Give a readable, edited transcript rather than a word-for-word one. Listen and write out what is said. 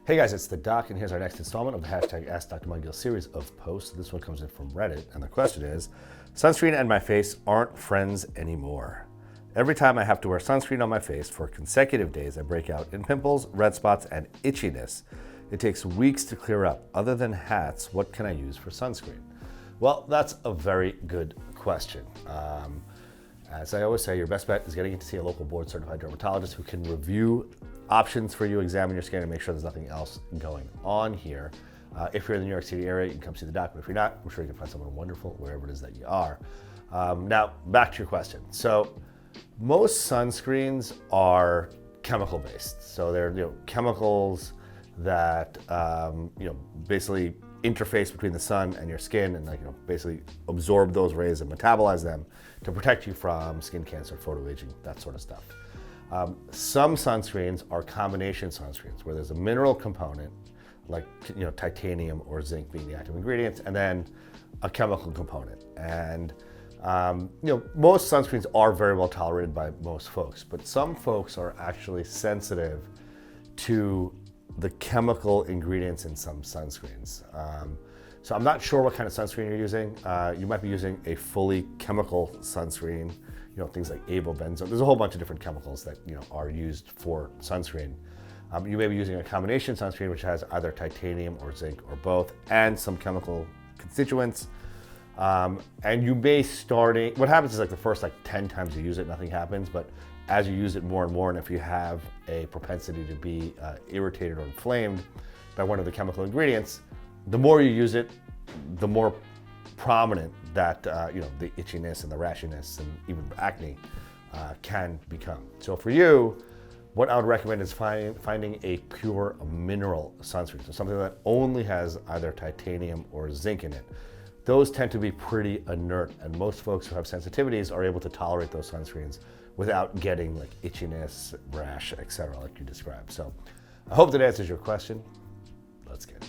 Hey guys, it's the Doc, and here's our next installment of the hashtag Ask Dr. Mudgil series of posts. This one comes in from Reddit, and the question is, sunscreen and my face aren't friends anymore. Every time I have to wear sunscreen on my face for consecutive days, I break out in pimples, red spots, and itchiness. It takes weeks to clear up. Other than hats, what can I use for sunscreen? Well, that's a very good question. As I always say, your best bet is getting in to see a local board certified dermatologist who can review options for you, examine your skin, and make sure there's nothing else going on here. If you're in the New York City area, you can come see the doc, but if you're not, I'm sure you can find someone wonderful wherever it is that you are. Now, back to your question. So, most sunscreens are chemical based. So they're chemicals that basically interface between the sun and your skin and basically absorb those rays and metabolize them to protect you from skin cancer, photoaging, that sort of stuff. Some sunscreens are combination sunscreens where there's a mineral component like titanium or zinc being the active ingredients, and then a chemical component. And most sunscreens are very well tolerated by most folks, but some folks are actually sensitive to the chemical ingredients in some sunscreens. So I'm not sure what kind of sunscreen you're using. You might be using a fully chemical sunscreen, things like avobenzone. There's a whole bunch of different chemicals that are used for sunscreen. You may be using a combination sunscreen which has either titanium or zinc or both, and some chemical constituents. And you may what happens is the first 10 times you use it, nothing happens, but as you use it more and more, and if you have a propensity to be irritated or inflamed by one of the chemical ingredients, the more you use it, the more prominent that the itchiness and the rashiness and even acne can become. So for you, what I would recommend is finding a pure mineral sunscreen, so something that only has either titanium or zinc in it. Those tend to be pretty inert, and most folks who have sensitivities are able to tolerate those sunscreens without getting itchiness, rash, etc., like you described. So I hope that answers your question. Let's get it.